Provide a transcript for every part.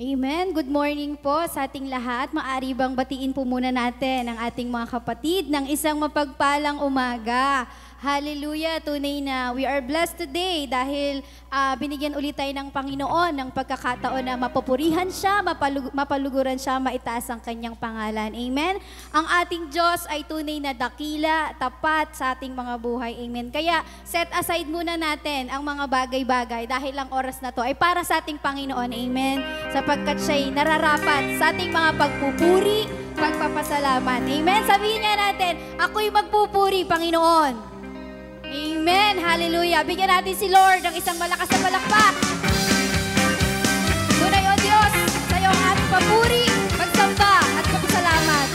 Amen. Good morning po sa ating lahat. Maaari bang batiin po muna natin ang ating mga kapatid ng isang mapagpalang umaga. Hallelujah! Tunay na we are blessed today dahil binigyan ulit tayo ng Panginoon ng pagkakataon na mapupurihan siya, mapaluguran siya, maitaas ang kanyang pangalan. Amen? Ang ating Diyos ay tunay na dakila, tapat sa ating mga buhay. Amen? Kaya set aside muna natin ang mga bagay-bagay dahil ang oras na to ay para sa ating Panginoon. Amen? Sapagkat siya'y nararapat sa ating mga pagpupuri, pagpapasalamat. Amen? Sabihin nga natin, ako'y magpupuri, Panginoon. Amen. Hallelujah. Bigyan natin si Lord ng isang malakas na palakpak. Tunay o Diyos, sa iyo ang ating papuri, pagsamba at pagpasalamat.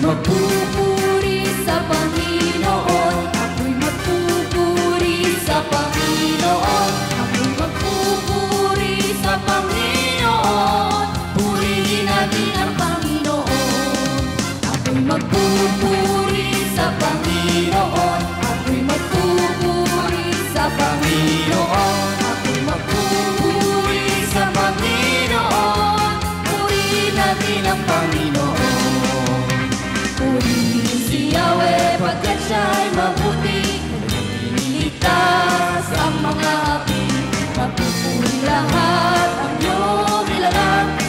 Magpupuri sa Panginoon, ako'y magpupuri sa Panginoon, ako'y magpupuri sa Panginoon. Purihin natin ang Panginoon. Ako'y magpupuri sa Panginoon. Ako'y magpupuri sa Panginoon. Ako'y magpupuri sa Panginoon. Purihin natin ang Panginoon. Purihin si Yahweh pagkat siya'y mabuti. Nililigtas ang mga api. Mapupuri lahat ang iyong nilalang.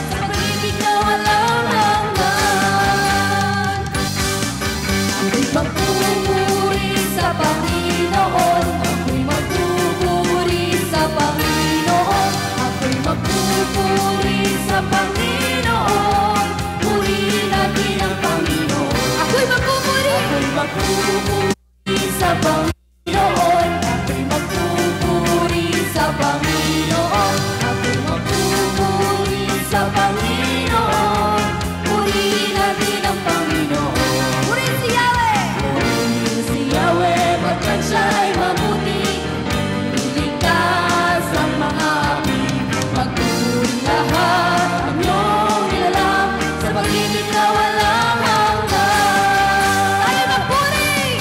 Magpupuri sa Panginoon, ako'y magpupuri sa Panginoon, ako'y magpupuri sa Panginoon. Purihin natin ang Panginoon. Ako'y magpupuri sa Panginoon, ako'y magpupuri sa Panginoon, ako'y magpupuri sa Panginoon. Purihin natin ang Panginoon. Pagkat siya'y mabuti, niligtas ang mga api. Magpupuri lahat ang iyong nilalang sa pag-ibig na walang hanggan. Tayo magpuri!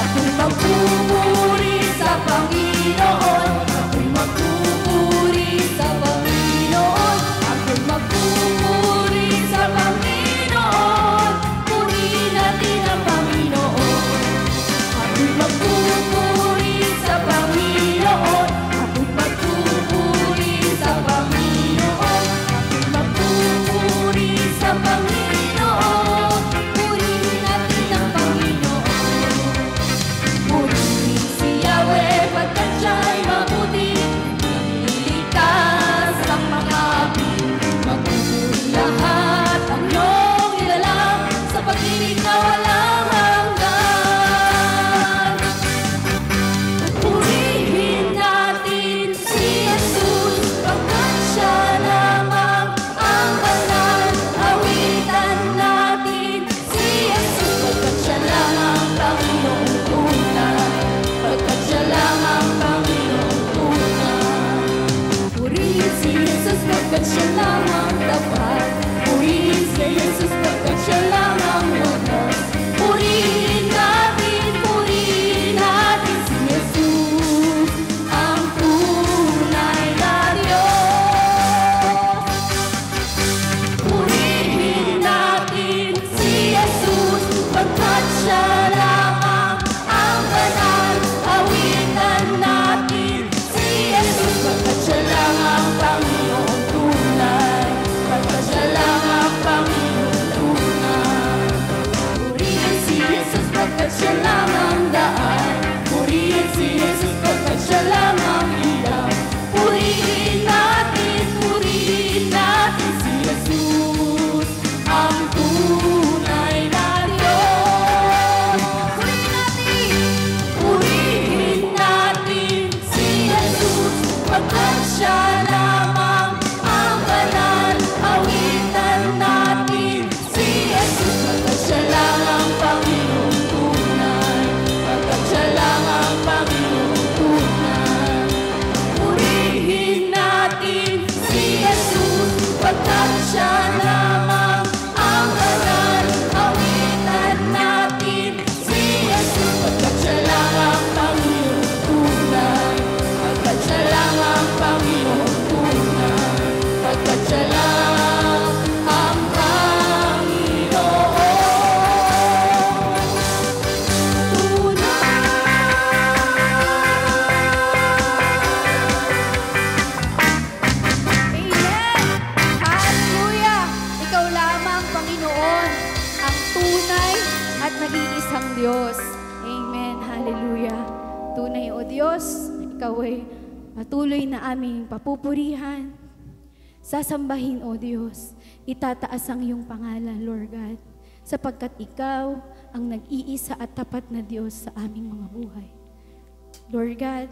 Ako'y magpupuri sa Panginoon. Ako'y magpupuri sa Panginoon. Ako'y magpupuri sa Panginoon. Purihin natin ang Panginoon. Ako'y magpupuri sa Panginoon. Ako'y magpupuri sa Panginoon. Ako'y magpupuri sa Panginoon. Purihin natin ang Panginoon. Purihin si Yahweh pagkat siya'y mabuti. Nililigtas ang mga api. Magpupuri lahat ang iyong nilalang sa pag-ibig na walang hanggan. Purihin natin si Jesus pagkat siya lamang ang banal. Awitan natin si Jesus pagkat siya lamang Panginoong tunay. Pagkat siya lamang Panginoong tunay. Purihin si Jesus pagkat siya lamang tapat. Purihin si Jesus pagkat siya lamang wagas. Purihin natin si Jesus, ang tunay na Diyos. Purihin natin si Jesus pagkat siya lamang ang banal. Awitan natin si Jesus pagkat siya lamang Panginoong tunay. Pagkat siya lamang Panginoong tunay. Purihin si Jesus pagkat siya lamang daan. Purihin si Jesus pagkat siya lamang ilaw. Purihin natin si Jesus, ang tunay na Diyos. Purihin natin si Jesus pagkat siya lamang ang banal. Awitan natin si Jesus pagkat siya lamang Panginoong tunay. Tunay, O Diyos, Ikaw ay patuloy na aming papupurihan. Sasambahin, O Diyos, itataas ang iyong pangalan, Lord God, sapagkat Ikaw ang nag-iisa at tapat na Diyos sa aming mga buhay. Lord God,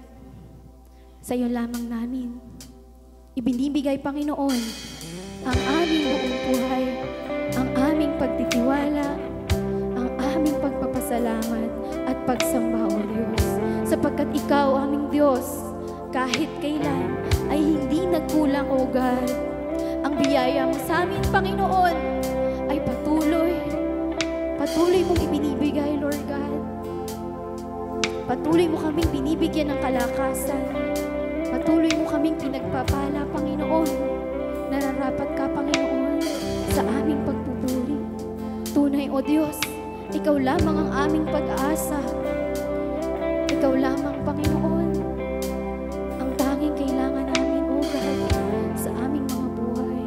sa iyo lamang namin ibinibigay, Panginoon, ang aming buong buhay, ang aming pagtitiwala, ang aming pagpapasalamat at pagsamba, O Diyos, sapagkat Ikaw, aming Diyos, kahit kailan ay hindi nagkulang, O God. Ang biyaya mo sa amin, Panginoon, ay patuloy mong ibinibigay, Lord God. Patuloy mo kaming binibigyan ng kalakasan. Patuloy mo kaming pinagpapala, Panginoon. Nararapat ka, Panginoon, sa aming pagpupuri. Tunay, O Diyos, Ikaw lamang ang aming pag-aasa. Ikaw lamang, Panginoon, ang tanging kailangan namin, O God, sa aming mga buhay.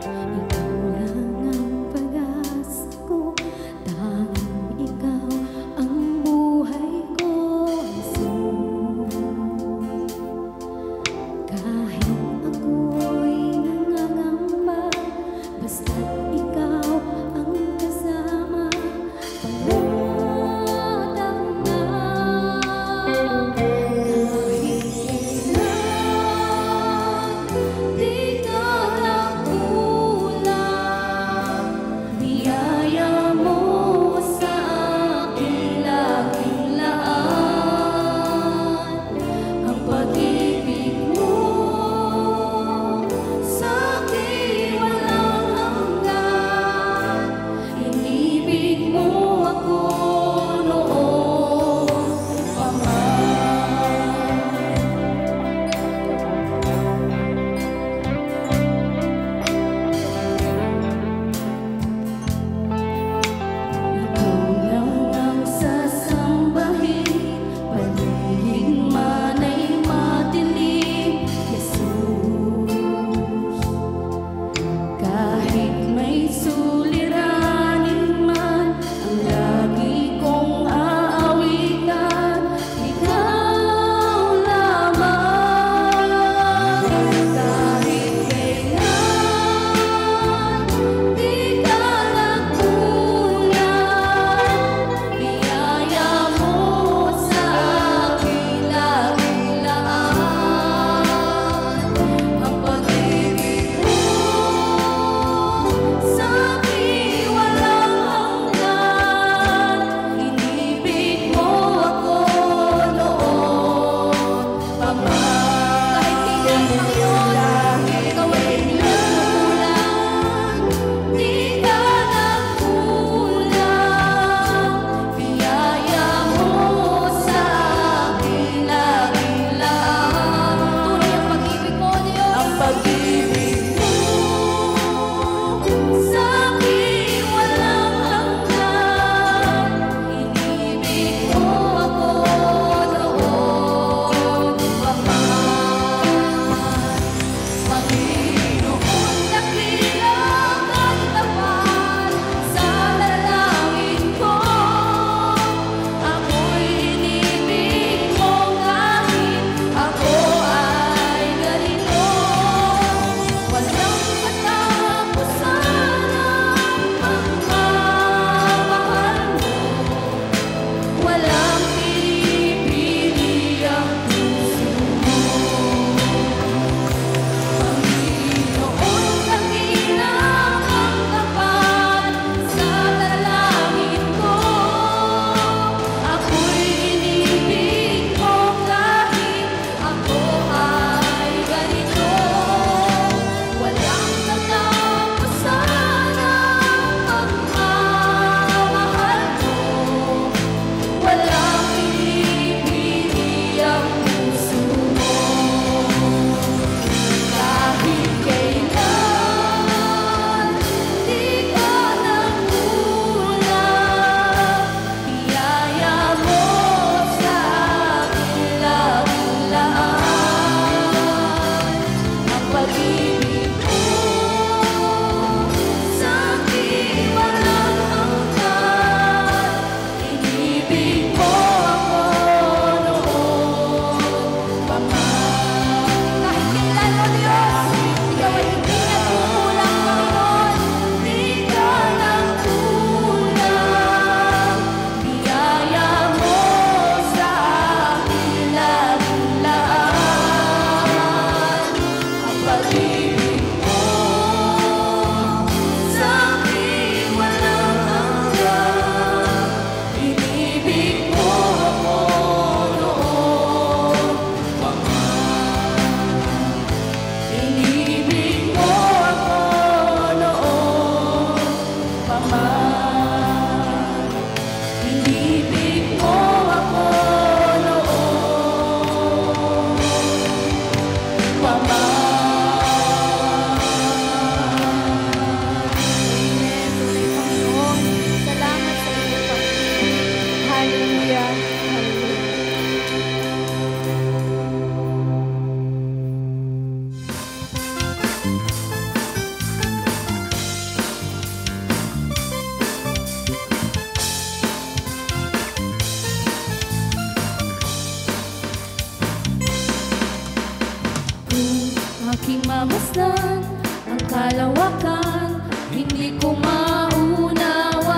Ikaw lang ang pag-asa ko, tanging Ikaw ang buhay ko. Kahit ako'y nangangamba, basta't Ikaw ang kasama. Panatag na mamasdan ang kalawakan. Hindi ko maunawaan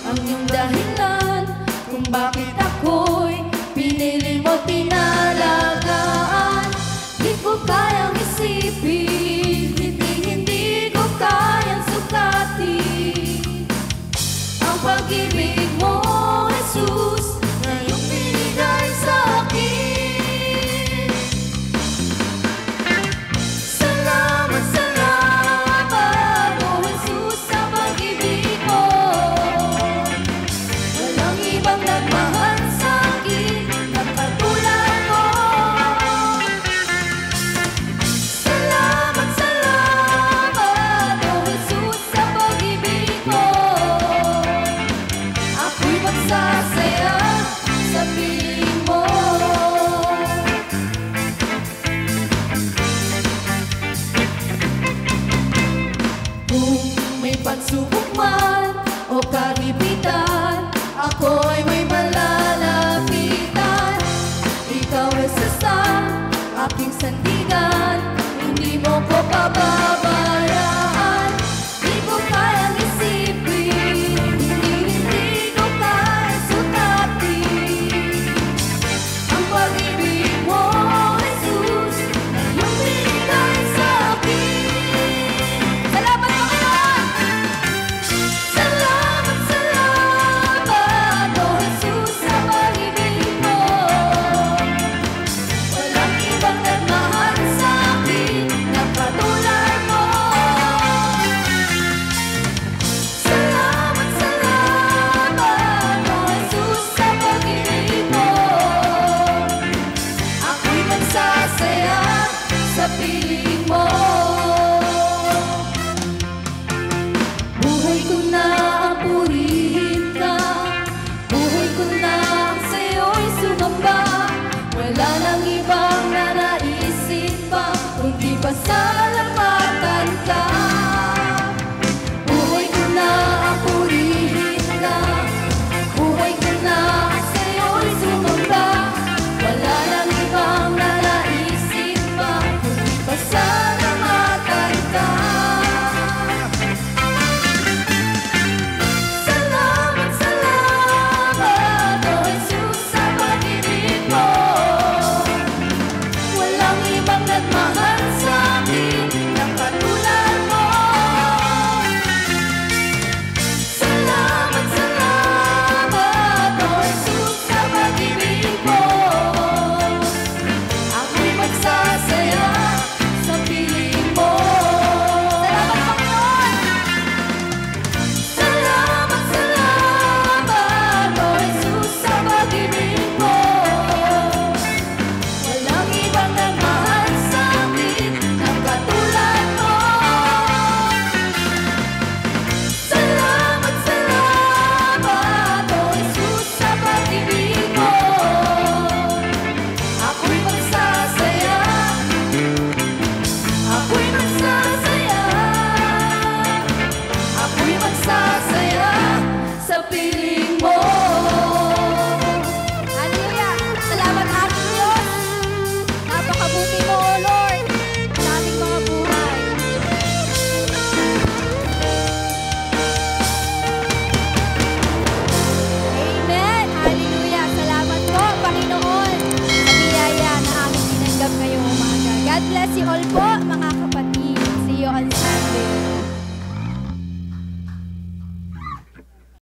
ang iyong dahilan kung bakit ako'y pinili mo, tinalagaan. Di ko kayang isipin, hindi ko kayang sukatin ang pag-ibig mo, Jesus, na iyong binigay sa akin. Salamat, salamat, oh Jesus, sa pag-ibig mo. Walang ibang nagmahal sa akin na katulad mo. Salamat, salamat, oh Jesus, sa pag-ibig mo. Ako'y magsasaya sa piling mo. Kung may pagsubok man o karipitan, ako ay may malalapitan. Ikaw ay sa aking sandigan, hindi mo ko pababayaan. Di ko kayang isipin, hindi ko kayang sukatin ang pag-ibig mo, Jesus, na iyong binigay sa akin. Salamat, Panginoon! Salamat, salamat, oh Jesus, sa pag-ibig mo. Walang ibang nagmahal sa akin na katulad mo. Salamat, salamat, oh Jesus, sa pag-ibig mo. Ako'y magsasaya sa piling mo. Buhay ko na ang purihin ka, buhay ko na ang sa'yo'y sumamba. Wala nang ibang nanaisin pa, kundi pasalamatan ka. Buhay ko na ang purihin ka, buhay ko na ang sa'yo'y sumamba. Wala nang ibang nanaisin pa, kundi pasalamatan ka. Salamat, salamat, oh Jesus, sa pag-ibig mo. Walang ibang nagmahal sa akin na katulad mo. Salamat, salamat, oh Jesus, sa pag-ibig mo. Ako'y magsasaya sa piling mo. Salamat, Panginoon! Salamat, salamat, oh Jesus, sa pag-ibig mo. Walang ibang nagmahal sa akin na katulad mo. Salamat, salamat, oh Jesus, sa pag-ibig mo. Ako'y magsasaya, ako'y magsasaya, ako'y magsasaya sa piling